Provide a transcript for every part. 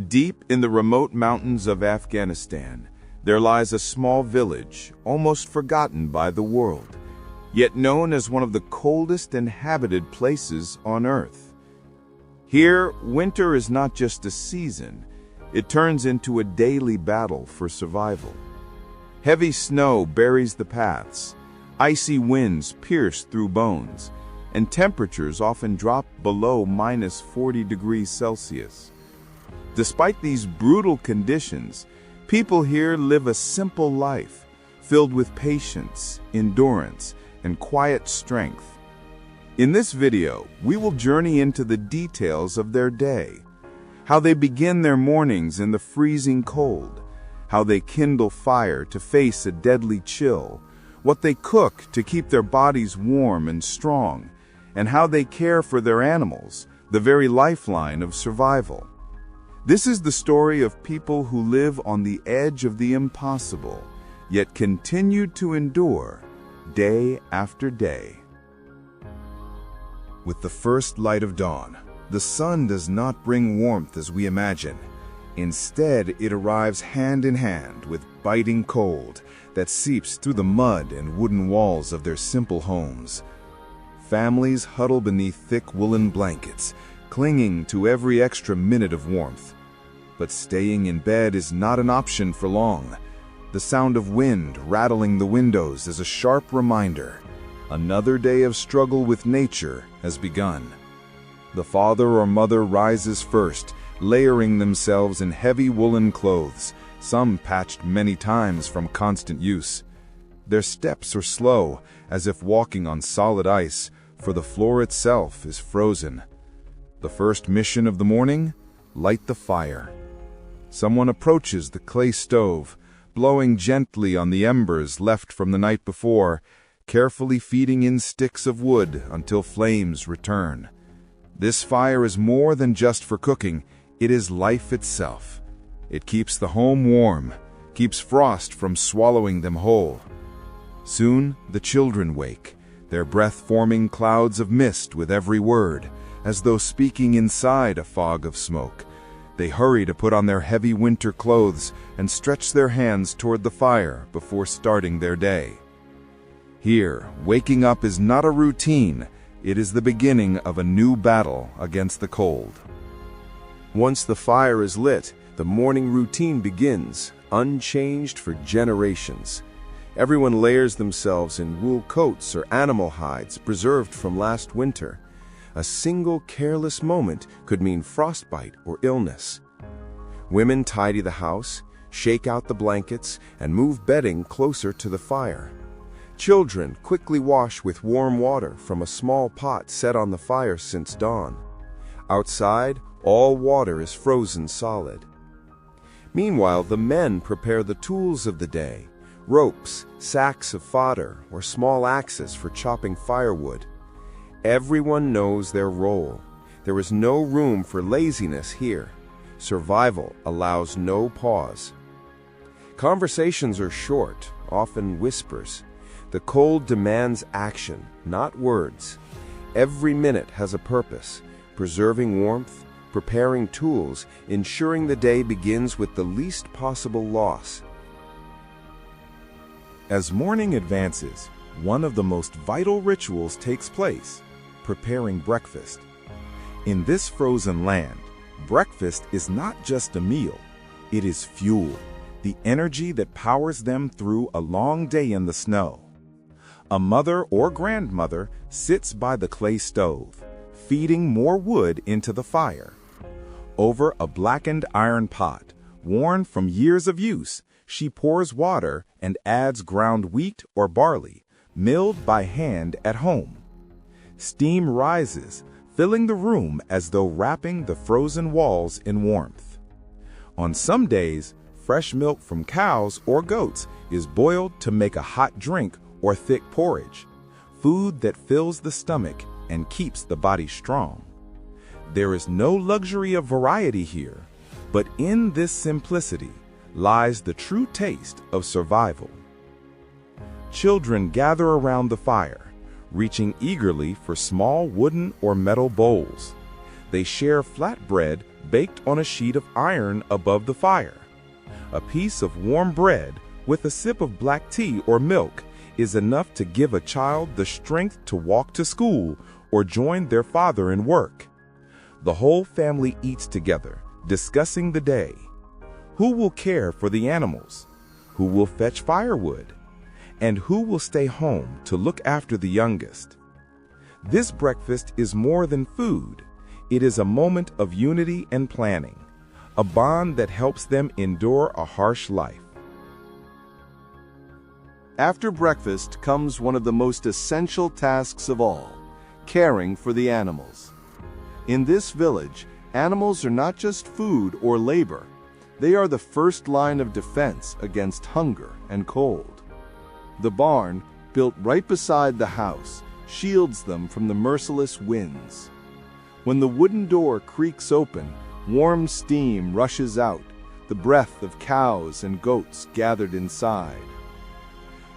Deep in the remote mountains of Afghanistan, there lies a small village, almost forgotten by the world, yet known as one of the coldest inhabited places on Earth. Here, winter is not just a season, it turns into a daily battle for survival. Heavy snow buries the paths, icy winds pierce through bones, and temperatures often drop below -40 degrees Celsius. Despite these brutal conditions, people here live a simple life, filled with patience, endurance, and quiet strength. In this video, we will journey into the details of their day, how they begin their mornings in the freezing cold, how they kindle fire to face a deadly chill, what they cook to keep their bodies warm and strong, and how they care for their animals, the very lifeline of survival. This is the story of people who live on the edge of the impossible, yet continue to endure day after day. With the first light of dawn, the sun does not bring warmth as we imagine. Instead, it arrives hand in hand with biting cold that seeps through the mud and wooden walls of their simple homes. Families huddle beneath thick woolen blankets, clinging to every extra minute of warmth. But staying in bed is not an option for long. The sound of wind rattling the windows is a sharp reminder. Another day of struggle with nature has begun. The father or mother rises first, layering themselves in heavy woolen clothes, some patched many times from constant use. Their steps are slow, as if walking on solid ice, for the floor itself is frozen. The first mission of the morning? Light the fire. Someone approaches the clay stove, blowing gently on the embers left from the night before, carefully feeding in sticks of wood until flames return. This fire is more than just for cooking, it is life itself. It keeps the home warm, keeps frost from swallowing them whole. Soon the children wake, their breath forming clouds of mist with every word, as though speaking inside a fog of smoke. They hurry to put on their heavy winter clothes and stretch their hands toward the fire before starting their day. Here, waking up is not a routine, it is the beginning of a new battle against the cold. Once the fire is lit, the morning routine begins, unchanged for generations. Everyone layers themselves in wool coats or animal hides preserved from last winter. A single careless moment could mean frostbite or illness. Women tidy the house, shake out the blankets, and move bedding closer to the fire. Children quickly wash with warm water from a small pot set on the fire since dawn. Outside, all water is frozen solid. Meanwhile, the men prepare the tools of the day: ropes, sacks of fodder, or small axes for chopping firewood. Everyone knows their role. There is no room for laziness here. Survival allows no pause. Conversations are short, often whispers. The cold demands action, not words. Every minute has a purpose: preserving warmth, preparing tools, ensuring the day begins with the least possible loss. As morning advances, one of the most vital rituals takes place: preparing breakfast. In this frozen land, breakfast is not just a meal, it is fuel, the energy that powers them through a long day in the snow. A mother or grandmother sits by the clay stove, feeding more wood into the fire. Over a blackened iron pot, worn from years of use, she pours water and adds ground wheat or barley, milled by hand at home. Steam rises, filling the room as though wrapping the frozen walls in warmth. On some days, fresh milk from cows or goats is boiled to make a hot drink or thick porridge, food that fills the stomach and keeps the body strong. There is no luxury of variety here, but in this simplicity lies the true taste of survival. Children gather around the fire, reaching eagerly for small wooden or metal bowls. They share flatbread baked on a sheet of iron above the fire. A piece of warm bread with a sip of black tea or milk is enough to give a child the strength to walk to school or join their father in work. The whole family eats together, discussing the day. Who will care for the animals? Who will fetch firewood? And who will stay home to look after the youngest? This breakfast is more than food. It is a moment of unity and planning, a bond that helps them endure a harsh life. After breakfast comes one of the most essential tasks of all, caring for the animals. In this village, animals are not just food or labor. They are the first line of defense against hunger and cold. The barn, built right beside the house, shields them from the merciless winds. When the wooden door creaks open, warm steam rushes out, the breath of cows and goats gathered inside.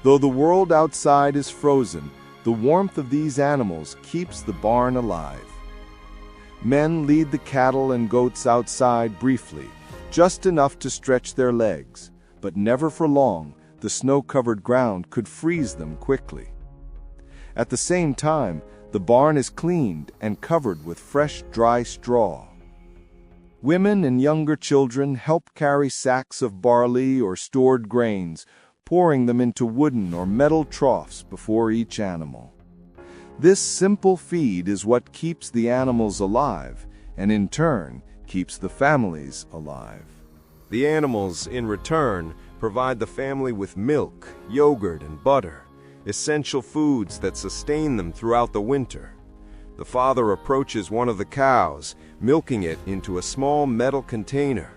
Though the world outside is frozen, the warmth of these animals keeps the barn alive. Men lead the cattle and goats outside briefly, just enough to stretch their legs, but never for long. The snow-covered ground could freeze them quickly. At the same time, the barn is cleaned and covered with fresh, dry straw. Women and younger children help carry sacks of barley or stored grains, pouring them into wooden or metal troughs before each animal. This simple feed is what keeps the animals alive, and in turn, keeps the families alive. The animals, in return, provide the family with milk, yogurt, and butter, essential foods that sustain them throughout the winter. The father approaches one of the cows, milking it into a small metal container.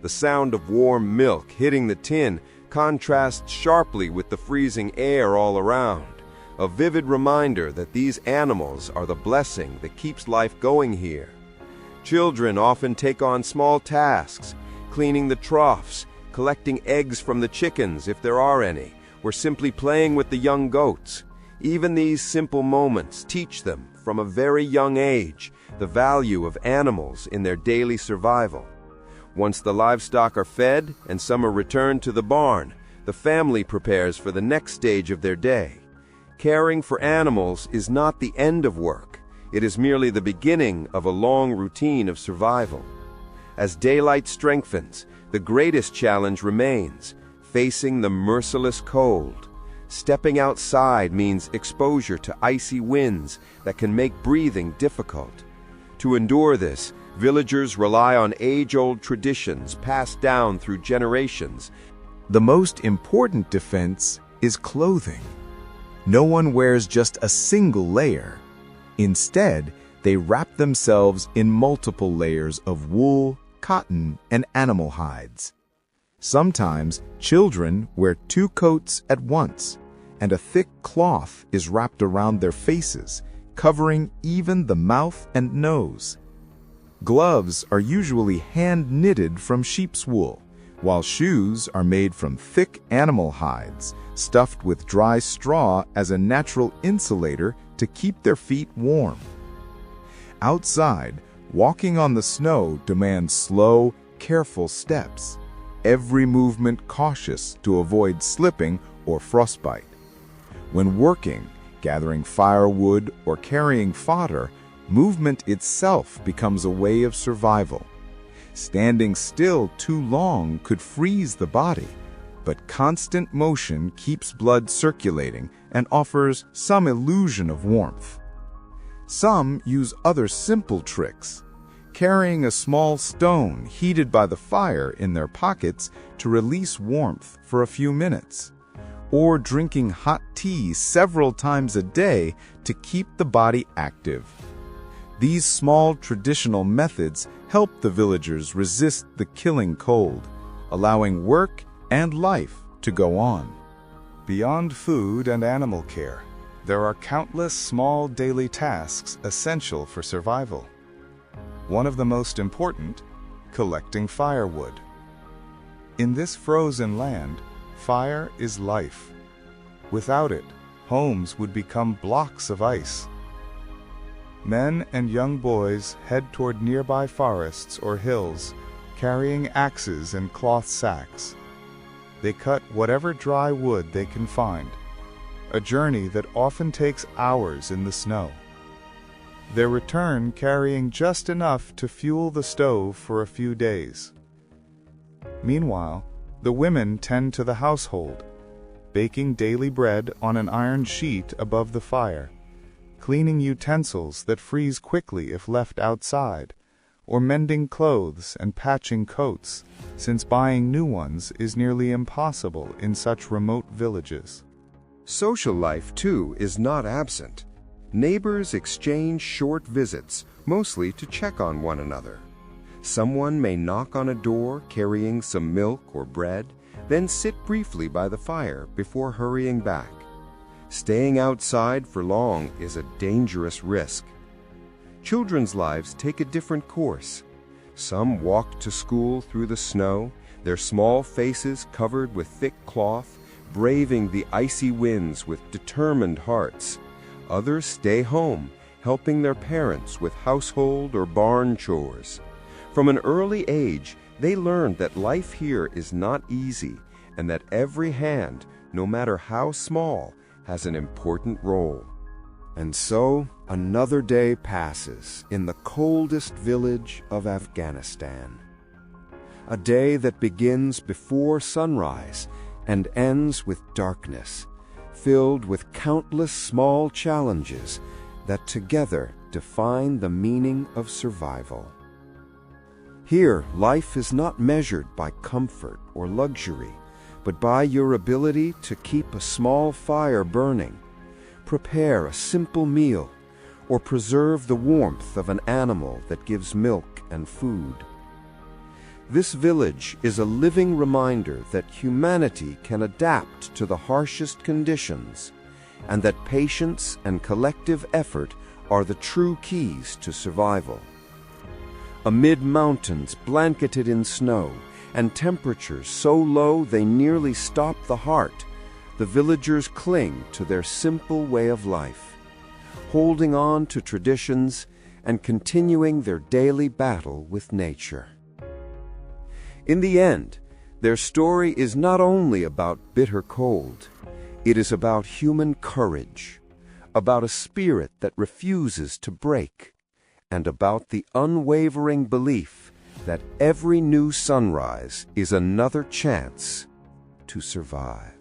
The sound of warm milk hitting the tin contrasts sharply with the freezing air all around, a vivid reminder that these animals are the blessing that keeps life going here. Children often take on small tasks, cleaning the troughs, collecting eggs from the chickens if there are any, or simply playing with the young goats. Even these simple moments teach them, from a very young age, the value of animals in their daily survival. Once the livestock are fed and some are returned to the barn, the family prepares for the next stage of their day. Caring for animals is not the end of work. It is merely the beginning of a long routine of survival. As daylight strengthens, the greatest challenge remains, facing the merciless cold. Stepping outside means exposure to icy winds that can make breathing difficult. To endure this, villagers rely on age-old traditions passed down through generations. The most important defense is clothing. No one wears just a single layer. Instead, they wrap themselves in multiple layers of wool, cotton, and animal hides. Sometimes, children wear 2 coats at once, and a thick cloth is wrapped around their faces, covering even the mouth and nose. Gloves are usually hand-knitted from sheep's wool, while shoes are made from thick animal hides, stuffed with dry straw as a natural insulator to keep their feet warm. Outside, walking on the snow demands slow, careful steps, every movement cautious to avoid slipping or frostbite. When working, gathering firewood, or carrying fodder, movement itself becomes a way of survival. Standing still too long could freeze the body, but constant motion keeps blood circulating and offers some illusion of warmth. Some use other simple tricks, carrying a small stone heated by the fire in their pockets to release warmth for a few minutes, or drinking hot tea several times a day to keep the body active. These small traditional methods help the villagers resist the killing cold, allowing work and life to go on. Beyond food and animal care, there are countless small daily tasks essential for survival. One of the most important, collecting firewood. In this frozen land, fire is life. Without it, homes would become blocks of ice. Men and young boys head toward nearby forests or hills, carrying axes and cloth sacks. They cut whatever dry wood they can find, a journey that often takes hours in the snow. They return carrying just enough to fuel the stove for a few days. Meanwhile, the women tend to the household, baking daily bread on an iron sheet above the fire, cleaning utensils that freeze quickly if left outside, or mending clothes and patching coats, since buying new ones is nearly impossible in such remote villages. Social life, too, is not absent. Neighbors exchange short visits, mostly to check on one another. Someone may knock on a door carrying some milk or bread, then sit briefly by the fire before hurrying back. Staying outside for long is a dangerous risk. Children's lives take a different course. Some walk to school through the snow, their small faces covered with thick cloth, braving the icy winds with determined hearts. Others stay home, helping their parents with household or barn chores. From an early age, they learn that life here is not easy and that every hand, no matter how small, has an important role. And so, another day passes in the coldest village of Afghanistan. A day that begins before sunrise and ends with darkness, filled with countless small challenges that together define the meaning of survival. Here, life is not measured by comfort or luxury, but by your ability to keep a small fire burning, prepare a simple meal, or preserve the warmth of an animal that gives milk and food. This village is a living reminder that humanity can adapt to the harshest conditions, and that patience and collective effort are the true keys to survival. Amid mountains blanketed in snow and temperatures so low they nearly stop the heart, the villagers cling to their simple way of life, holding on to traditions and continuing their daily battle with nature. In the end, their story is not only about bitter cold, it is about human courage, about a spirit that refuses to break, and about the unwavering belief that every new sunrise is another chance to survive.